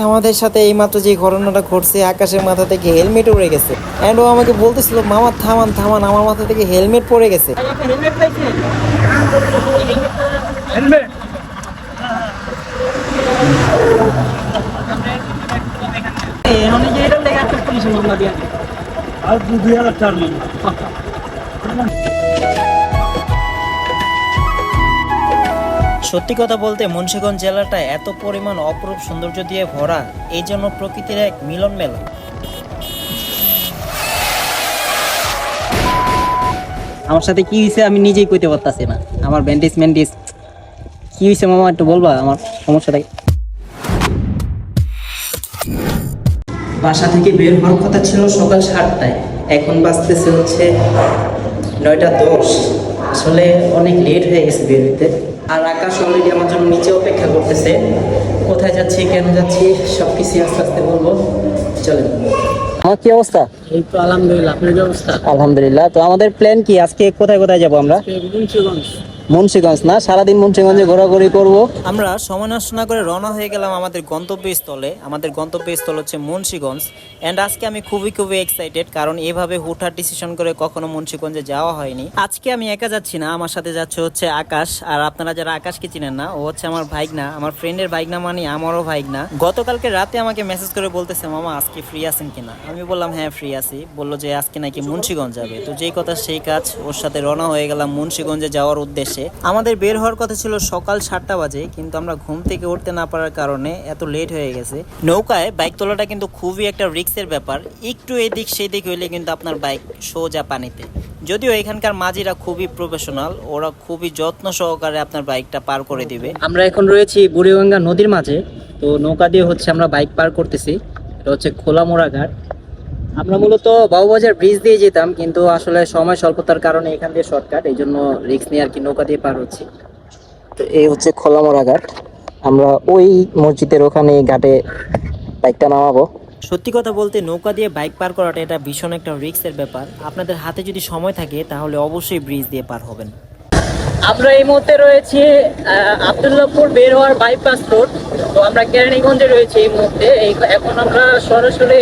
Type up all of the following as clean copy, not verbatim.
আমাদের সাথে এইমাত্র যে ঘটনাটা ঘটছে, আকাশের মাথা থেকে হেলমেট উড়ে গেছে। এন্ড ও আমাকে বলতেছিল, মামা থামান থামান, আমার মাথা থেকে হেলমেট পড়ে গেছে। সত্যি কথা বলতে মুন্সিগঞ্জ জেলাটা এত পরিমাণ অপরূপ সৌন্দর্য দিয়ে ভরা, এই জন্য প্রকৃতির এক মিলন মেলা। আমার সাথে কি হয়েছে আমি নিজেই কইতে পারতাছি না। আমার ব্যান্ডেজ কি হয়েছে মামা, একটু বলবা আমার সমস্যাটা? বাসা থেকে বের হওয়ার কথা ছিল সকাল 7টায়, এখন বাজতেছে হচ্ছে 9টা 10। আসলে অনেক লেট হয়ে গেছে বের হইতে। আর আকাশ অলরেডি আমার জন্য নিচে অপেক্ষা করতেছে। কোথায় যাচ্ছি, কেন যাচ্ছি, সবকিছু আস্তে আস্তে বলবো। চলেন। আমার কি অবস্থা? এই তো আলহামদুলিল্লাহ। আপনার কি অবস্থা? আলহামদুলিল্লাহ। তো আমাদের প্ল্যান কি, আজকে কোথায় কোথায় যাবো আমরা? মুন্সিগঞ্জ না, সারাদিন মুন্সিগঞ্জে ঘোরাঘুরি করব। আমরা সময় নষ্ট না করে রওনা হয়ে গেলাম আমাদের গন্তব্যস্থলে। আমাদের গন্তব্যস্থল হচ্ছে মুন্সিগঞ্জ। অ্যান্ড আজকে আমি খুবই এক্সাইটেড, কারণ এভাবে হুটহাট ডিসিশন করে কখনো মুন্সিগঞ্জে যাওয়া হয়নি। আজকে আমি একা যাচ্ছি না, আমার সাথে যাচ্ছে হচ্ছে আকাশ। আর আপনারা যারা আকাশকে চিনেন না, ও হচ্ছে আমার ভাইগনা, আমার ফ্রেন্ডের ভাইগনা, মানে আমারও ভাইগনা। গতকালকে রাতে আমাকে মেসেজ করে বলতেছে, মামা আজকে ফ্রি আছেন কিনা? আমি বললাম হ্যাঁ ফ্রি আছি। বললো যে আজকে নাকি মুন্সিগঞ্জ যাবে। তো যেই কথা সেই কাজ, ওর সাথে রওনা হয়ে গেলাম মুন্সিগঞ্জে যাওয়ার উদ্দেশ্যে। আমাদের বের হওয়ার কথা ছিল সকাল 7টা বাজে, কিন্তু আমরা ঘুম থেকে উঠতে না পারার কারণে এত লেট হয়ে গেছে। নৌকায় বাইক তোলাটা কিন্তু খুবই একটা রিস্কের ব্যাপার। একটু এদিক সেদিক হইলে কিন্তু আপনার বাইক সোজা পানিতে। যদিও এখানকার মাঝিরা খুবই প্রফেশনাল, ওরা খুবই যত্ন সহকারে আপনার বাইকটা পার করে দিবে। আমরা এখন রয়েছি বুড়িগঙ্গা নদীর মাঝে। তো নৌকা দিয়ে হচ্ছে আমরা বাইক পার করতেছি। এটা হচ্ছে খোলামোড়া ঘাট। আমরা মূলত বাবুবাজার ব্রিজ দিয়ে যেতাম, কিন্তু আসলে সময় স্বল্পতার কারণে এখান দিয়ে শর্টকাট, এই জন্য রিস্ক নিয়ে আর কি নৌকা দিয়ে পার হচ্ছি। তো এই হচ্ছে খোলামোড়া ঘাট। আমরা ওই মসজিদের ওখানে ঘাটে বাইকটা নামাবো। সত্যি কথা বলতে নৌকা দিয়ে বাইক পার করাটা এটা ভীষণ একটা রিস্কের ব্যাপার। আপনাদের হাতে যদি সময় থাকে তাহলে অবশ্যই ব্রিজ দিয়ে পার হবেন। আমরা এই মুহূর্তে রয়েছি আব্দুল্লাহপুর বের হওয়ার বাইপাস রোড। তো আমরা কেরানীগঞ্জে রয়েছি এই মুহূর্তে। এখন আমরা সরাসরি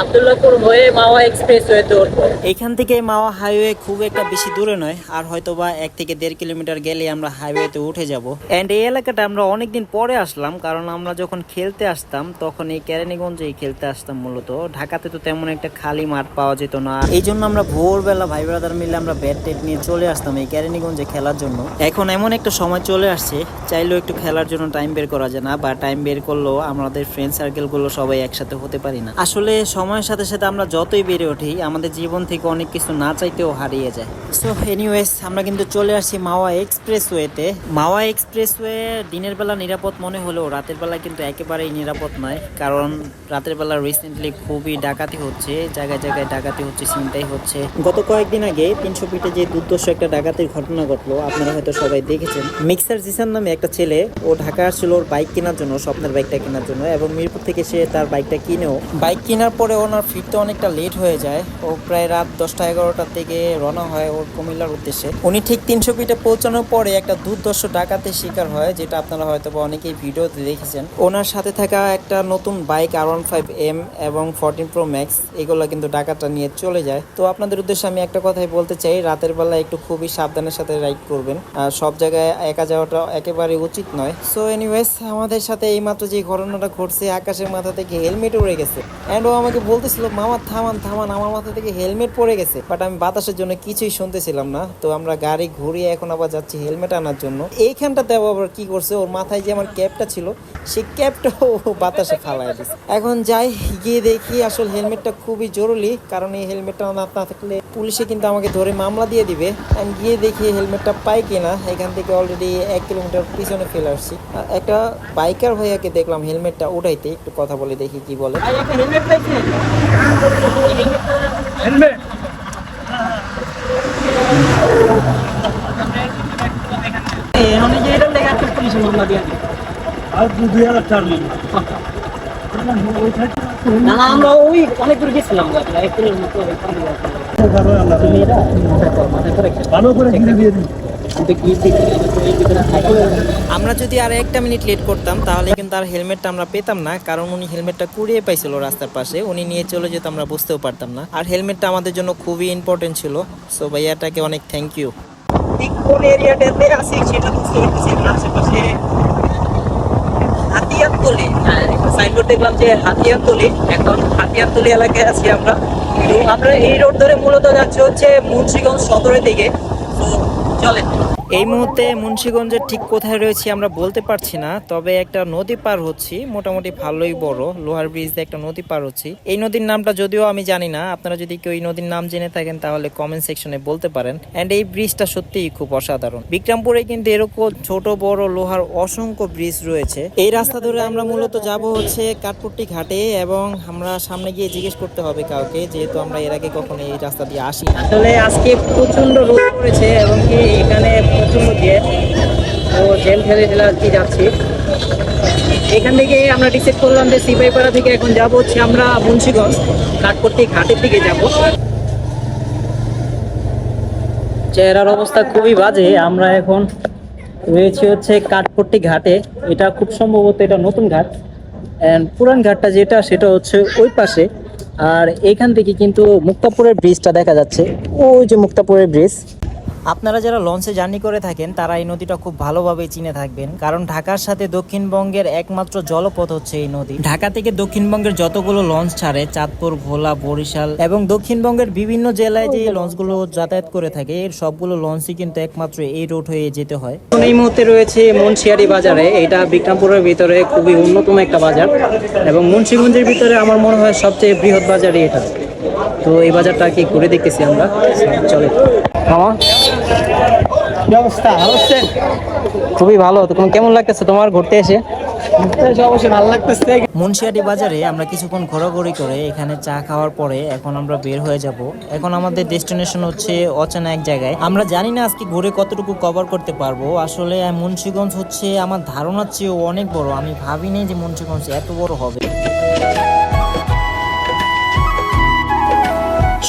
আব্দুল্লাহপুর হয়ে মাওয়া এক্সপ্রেস ওয়েতে উঠবো। এইখান থেকে মাওয়া হাইওয়ে খুব একটা বেশি দূরে নয়, আর হয়তো বা 1 থেকে 1.5 কিলোমিটার গেলে আমরা হাইওয়েতে উঠে যাব। এন্ড এই এলাকাটা আমরা অনেকদিন পরে আসলাম, কারণ আমরা যখন খেলতে আসতাম তখন এই কেরানীগঞ্জেই খেলতে আসতাম। মূলত ঢাকাতে তো তেমন একটা খালি মাঠ পাওয়া যেত না, এই জন্য আমরা ভোরবেলা ভাই ব্রাদার মিলে আমরা ব্যাট টেট নিয়ে চলে আসতাম এই কেরানীগঞ্জে খেলার জন্য। এখন এমন একটা সময় চলে আসছে, চাইলেও একটু খেলার জন্য টাইম বের করা যায় না, বা টাইম বের করলেও আমাদের ফ্রেন্ড সার্কেল গুলো সবাই একসাথে হতে পারি না। আসলে সময়ের সাথে সাথে আমরা যতই বেড়ে উঠি, আমাদের জীবন থেকে অনেক কিছু না চাইতেও হারিয়ে যায়। সো এনিওয়েজ, আমরা কিন্তু চলে আসছি মাওয়া এক্সপ্রেসওয়েতে। মাওয়া এক্সপ্রেসওয়ে দিনের বেলা নিরাপদ মনে হলেও রাতের বেলা কিন্তু একেবারেই নিরাপদ নয়, কারণ রাতের বেলা রিসেন্টলি খুবই ডাকাতি হচ্ছে, জায়গায় জায়গায় ডাকাতি হচ্ছে, ছিনতাই হচ্ছে। গত কয়েকদিন আগে 300 ফিটে যে দুর্দর্শ একটা ডাকাতির ঘটনা ঘটলো, আপনারা হয়তো সবাই দেখেছেন। মিক্সার জিসান নামে একটা ছেলে, ও ঢাকা আসছিল ওর বাইক কেনার জন্য, স্বপ্নের বাইকটা কেনার জন্য, এবং মিরপুর থেকে সে তার বাইকটা কিনেও। বাইক কেনার পরে ওনার ফিরতে অনেকটা লেট হয়ে যায়। ও প্রায় রাত 10টা-11টার থেকে রওনা হয় ওর কুমিল্লার উদ্দেশ্যে। উনি ঠিক 300 ফিটে পৌঁছানোর পরে একটা দুর্দর্শ ডাকাতের শিকার হয়, যেটা আপনারা হয়তো বা অনেকেই ভিডিওতে দেখেছেন। ওনার সাথে থাকা একটা নতুন বাইক R15M এবং 14 Pro Max, এগুলো কিন্তু ডাকাতটা নিয়ে চলে যায়। তো আপনাদের উদ্দেশ্যে আমি একটা কথাই বলতে চাই, রাতের বেলা একটু খুবই সাবধানের সাথে রাইড করবেন। সব জায়গায় একা যাওয়াটা একেবারে উচিত নয়। সো এনিওয়েজ, আমাদের সাথে এইমাত্র যে ঘটনাটা ঘটছে, আকাশের মাথা থেকে হেলমেট উড়ে গেছে। অ্যান্ড ও আমাকে বলতেছিল, মামা থামান থামান, আমার মাথা থেকে হেলমেট পড়ে গেছে। বাট আমি বাতাসের জন্য কিছুই শুনতেছিলাম না। তো আমরা গাড়ি ঘুরিয়ে এখন আবার যাচ্ছি হেলমেট আনার জন্য। এইখানটাতে আবার কি করছে, ওর মাথায় যে আমার ক্যাপটা ছিল, সেই ক্যাপটা ও বাতাসে ফালাই দিচ্ছে। এখন যাই গিয়ে দেখি আসলে হেলমেটটা খুবই জরুরি, কারণ এই হেলমেটটা না থাকলে পুলিশে কিন্তু আমাকে ধরে মামলা দিয়ে দিবে। আমি গিয়ে দেখি হেলমেটটা পাই কিনা। এখান থেকে অলরেডি 1 কিলোমিটার পিছনে ফেলে আসছি। একটা বাইকার ভাইয়াকে দেখলাম হেলমেটটা উঠাইতে, একটু কথা বলে দেখি কি বলে। আমরা ওই অনেক দূর গেছিলাম, ভালো করে কিনে দিয়ে দিই। কিন্তু কি এর ভিতরে থাকে। আমরা যদি আর একটা মিনিট লেট করতাম তাহলে কিন্তু আর হেলমেটটা আমরা পেতাম না, কারণ উনি হেলমেটটা কুড়িয়ে পাইছিল রাস্তার পাশে, উনি নিয়ে চলে যেত আমরা বুঝতেও পারতাম না। আর হেলমেটটা আমাদের জন্য খুবই ইম্পর্টেন্ট ছিল। সো ভাইয়াটাকে অনেক থ্যাংক ইউ। ঠিক কোন এরিয়াটাতে আছি সেটা বুঝতে পারতেছি না। আশেপাশে হাতিয়ারতলি, সাইনবোর্ড দেখলাম যে হাতিয়ারতলি, এখন হাতিয়ারতলি এলাকায় আছি আমরা। তো আমরা এই রোড ধরে মূলত যাচ্ছি হচ্ছে মুন্সিগঞ্জ সদরের দিকে। তো চলেন। এই মুহূর্তে মুন্সিগঞ্জের ঠিক কোথায় রয়েছি আমরা বলতে পারছি না, তবে একটা নদী পার হচ্ছি, মোটামুটি ভালোই বড় লোহার ব্রিজ দিয়ে একটা নদী পার হচ্ছি। এই নদীর নামটা যদিও আমি জানি না, আপনারা যদি কেউ এই নদীর নাম জেনে থাকেন তাহলে কমেন্ট সেকশনে বলতে পারেন। এন্ড এই ব্রিজটা সত্যিই খুব অসাধারণ। বিক্রমপুরে কিন্তু এরকম ছোট বড় লোহার অসংখ্য ব্রিজ রয়েছে। এই রাস্তা ধরে আমরা মূলত যাব হচ্ছে কাঠপট্টি ঘাটে, এবং আমরা সামনে গিয়ে জিজ্ঞেস করতে হবে কাউকে, যেহেতু আমরা এর আগে কখনো এই রাস্তা দিয়ে আসি। আসলে আজকে প্রচন্ড রোদ পড়েছে এবং কি এখানে প্রচন্ড জ্যাম, তো জ্যাম ঠেলে ঠেলে আর কি যাচ্ছি। এখান থেকে আমরা ডিসাইড করলাম যে সিপাহীপাড়া থেকে এখন যাব হচ্ছে আমরা মুন্সিগঞ্জ কাঠপট্টি ঘাটের দিকে যাব। চেহারার অবস্থা খুবই বাজে। আমরা এখন রয়েছি হচ্ছে কাঠপট্টি ঘাটে। এটা খুব সম্ভবত এটা নতুন ঘাট, এন্ড পুরান ঘাটটা যেটা সেটা হচ্ছে ওই পাশে। আর এখান থেকে কিন্তু মুক্তাপুরের ব্রিজটা দেখা যাচ্ছে, ওই যে মুক্তাপুরের ব্রিজ। আপনারা যারা লঞ্চে জার্নি করে থাকেন তারা এই নদীটা খুব ভালোভাবে চিনে থাকবেন, কারণ ঢাকার সাথে দক্ষিণবঙ্গের একমাত্র জলপথ হচ্ছে এই নদী। ঢাকা থেকে দক্ষিণবঙ্গের যতগুলো লঞ্চ ছাড়ে, চাঁদপুর, ভোলা, বরিশাল এবং দক্ষিণবঙ্গের বিভিন্ন জেলায় যে লঞ্চগুলো যাতায়াত করে থাকে, এর সবগুলো লঞ্চই কিন্তু একমাত্র এই রুট হয়ে যেতে হয়। এই মুহূর্তে রয়েছে মুন্সিয়ারি বাজারে। এটা বিক্রমপুরের ভিতরে খুবই অন্যতম একটা বাজার, এবং মুন্সিগঞ্জের ভিতরে আমার মনে হয় সবচেয়ে বৃহৎ বাজারই এটা। তো এই বাজারটা কি ঘুরে দেখতেছি আমরা, চলে। মামা কি অবস্থা? ভালো আছেন? খুবই ভালো। তো কেমন লাগতেছে তোমার ঘুরতে এসে? অবশ্যই ভালো লাগতেছে। মুন্সিয়াটি বাজারে আমরা কিছুক্ষণ ঘোরাঘুরি করে এখানে চা খাওয়ার পরে এখন আমরা বের হয়ে যাব। এখন আমাদের ডেস্টিনেশন হচ্ছে অচেনা এক জায়গায়। আমরা জানি না আজকে ঘুরে কতটুকু কভার করতে পারবো। আসলে মুন্সিগঞ্জ হচ্ছে আমার ধারণার চেয়েও অনেক বড়। আমি ভাবিনি যে মুন্সিগঞ্জ এত বড় হবে।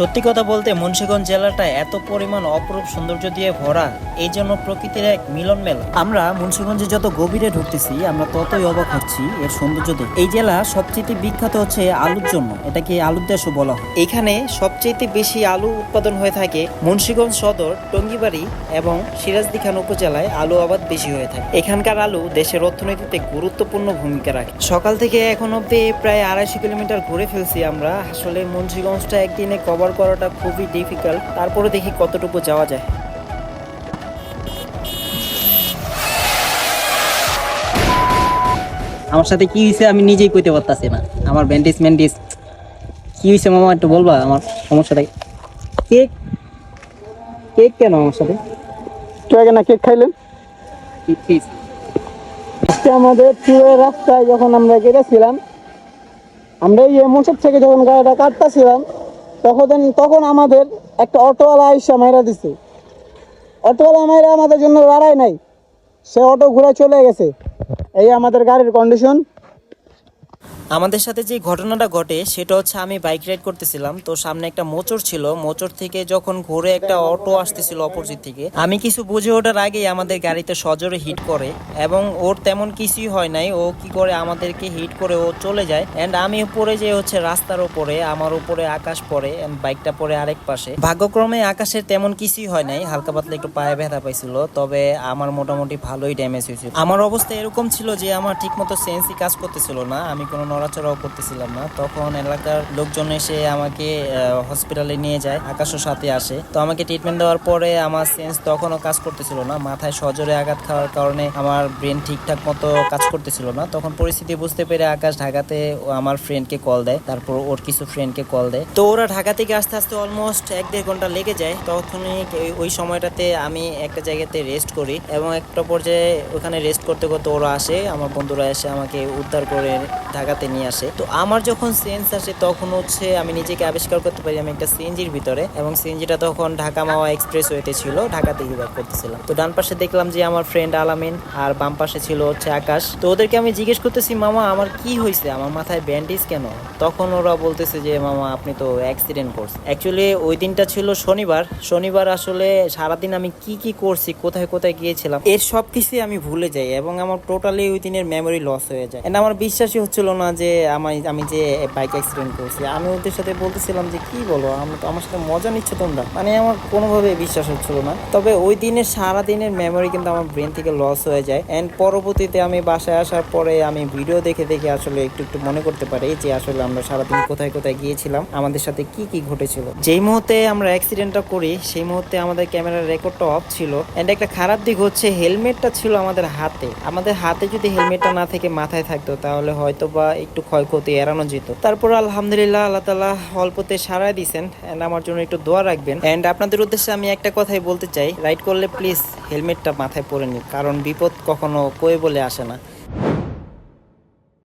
সত্যি কথা বলতে মুন্সিগঞ্জ জেলাটা এত পরিমাণ অপরূপ সৌন্দর্য দিয়ে ভরা, এই জন্য প্রকৃতির এক মিলন মেলা। আমরা মুন্সিগঞ্জে যত গভীরে ঢুকতেছি আমরা ততই অবাক হচ্ছি এর সৌন্দর্য দেখে। এই জেলা সবচেয়ে বিখ্যাত হচ্ছে আলুর জন্য, এটাকে আলুর দেশও বলা হয়। এখানে সবচেয়ে বেশি আলু উৎপাদন হয়ে থাকে মুন্সিগঞ্জ সদর, টঙ্গিবাড়ি এবং সিরাজদিখান উপজেলায় আলু আবাদ বেশি হয়ে থাকে। এখানকার আলু দেশের অর্থনীতিতে গুরুত্বপূর্ণ ভূমিকা রাখে। সকাল থেকে এখন অব্দি প্রায় 250 কিলোমিটার ঘুরে ফেলছি আমরা। আসলে মুন্সিগঞ্জটা একদিনে কভার করাটা খুবই ডিফিকাল্ট, তারপরে দেখি কতটুকু যাওয়া যায়। আমার সাথে কি হয়েছে আমি নিজেই কইতে পারতাছি না। আমার ব্যান্ডেজ কি হয়েছে মামা, একটু বলবা আমার সমস্যাটা? কেক কেক কেন আমার সাথে? একটু আগে না কেক খাইলেন? কি খেয়েছি? আজকে আমাদের ট্যুরের রাস্তায় যখন আমরা গেছিলাম, আমরা এই মোটর থেকে যখন গাড়িটা কাটতেছিলাম, তখন আমাদের একটা অটোওয়ালা আইসা মাইরা দিছে। অটোওয়ালা মাইরা আমাদের জন্য দাঁড়ায় নাই, সে অটো ঘুরে চলে গেছে। এই আমাদের গাড়ির কন্ডিশন। আমাদের সাথে যে ঘটনাটা ঘটে সেটা হচ্ছে আমি বাইক রাইড করতেছিলাম, তো সামনে একটা মোচড় ছিল। মোচড় থেকে যখন ঘুরে একটা অটো আসতেছিল অপোজিট থেকে, আমি কিছু বুঝে ওঠার আগেই আমাদের গাড়িতে সজোরে হিট করে, এবং ওর তেমন কিছুই হয় নাই। ও কি করে আমাদেরকে হিট করে ও চলে যায়। এন্ড আমি উপরে যে হচ্ছে রাস্তার উপরে, আমার উপরে আকাশ পড়ে এন্ড বাইকটা পড়ে আরেক পাশে। ভাগ্যক্রমে আকাশের তেমন কিছুই হয় নাই, হালকা পাতলা একটু পায়ে ব্যথা পাইছিল, তবে আমার মোটামুটি ভালোই ড্যামেজ হয়েছিল। আমার অবস্থা এরকম ছিল যে আমার ঠিক মতো সেন্সই কাজ করতেছিল না, আমি কোনো নড়াচড়াও করতেছিলাম না। তখন এলাকার লোকজন এসে আমাকে হসপিটালে নিয়ে যায়, আকাশও সাথে আসে। তো আমাকে ট্রিটমেন্ট দেওয়ার পরে আমার সেন্স তখনও কাজ করতেছিল না, মাথায় সজোরে আঘাত খাওয়ার কারণে আমার ব্রেন ঠিকঠাক মতো কাজ করতেছিল না। তখন পরিস্থিতি বুঝতে পেরে আকাশ ঢাকাতে আমার ফ্রেন্ডকে কল দেয়, তারপর ওর কিছু ফ্রেন্ডকে কল দেয়। তো ওরা ঢাকা থেকে আস্তে আস্তে অলমোস্ট 1-1.5 ঘন্টা লেগে যায়। তখনই ওই সময়টাতে আমি একটা জায়গাতে রেস্ট করি, এবং একটা পর্যায়ে ওখানে রেস্ট করতে করতে ওরা আসে, আমার বন্ধুরা এসে আমাকে উদ্ধার করে ঢাকাতে নিয়ে আসে। তো আমার যখন সেন্স আসে তখন হচ্ছে আমি নিজেকে আবিষ্কার করতে পারি আমি একটা সিএনজির ভিতরে, এবং সিএনজিটা তখন ঢাকা মাওয়া এক্সপ্রেসওয়েতে ছিল, ঢাকা থেকে ব্যাক করতেছিলাম। তো ডান পাশে দেখলাম যে আমার ফ্রেন্ড আলামিন, আর বাম পাশে ছিল হচ্ছে আকাশ। তো ওদেরকে আমি জিজ্ঞেস করতেছি, মামা আমার কি হয়েছে, আমার মাথায় ব্যান্ডেজ কেন? তখন ওরা বলতেছে যে মামা আপনি তো অ্যাক্সিডেন্ট করছেন। অ্যাকচুয়ালি ওই দিনটা ছিল শনিবার আসলে সারাদিন আমি কি কি করছি, কোথায় কোথায় গিয়েছিলাম, এর সব কিছুই আমি ভুলে যাই এবং আমার টোটালি ওই দিনের মেমোরি লস হয়ে যায়। এন্ড আমার বিশ্বাসই হচ্ছিল না যে আমি যে বাইক অ্যাক্সিডেন্ট করছি। আমি ওদের সাথে বলতেছিলাম যে কি বলো, আমার সাথে মজা নিচ্ছ তোমরা, মানে আমার কোনোভাবে বিশ্বাস হচ্ছিল না। তবে ওই দিনের সারাদিনের মেমোরি কিন্তু আমার ব্রেন থেকে লস হয়ে যায়। এন্ড পরবর্তীতে আমি বাসায় আসার পরে আমি ভিডিও দেখে দেখে আসলে একটু একটু মনে করতে পারি যে আসলে আমরা সারাদিন কোথায় কোথায় গিয়েছিলাম, আমাদের সাথে কি কি ঘটেছিল। যেই মুহূর্তে আমরা অ্যাক্সিডেন্টটা করি সেই মুহূর্তে আমাদের ক্যামেরার রেকর্ডটা অফ ছিল। এন্ড একটা খারাপ দিক হচ্ছে হেলমেটটা ছিল আমাদের হাতে যদি হেলমেটটা না থেকে মাথায় থাকতো তাহলে হয়তো বা একটু ক্ষয়ক্ষতি এড়ানো যেত। তারপর আলহামদুলিল্লাহ আল্লাহ তাআলা অল্পতে সারাই দিয়েছেন। এন্ড আমার জন্য একটু দোয়া রাখবেন। এন্ড আপনাদের উদ্দেশ্যে আমি একটা কথাই বলতে চাই, রাইড করলে প্লিজ হেলমেটটা মাথায় পরে নিন, কারণ বিপদ কখনো কই বলে আসে না।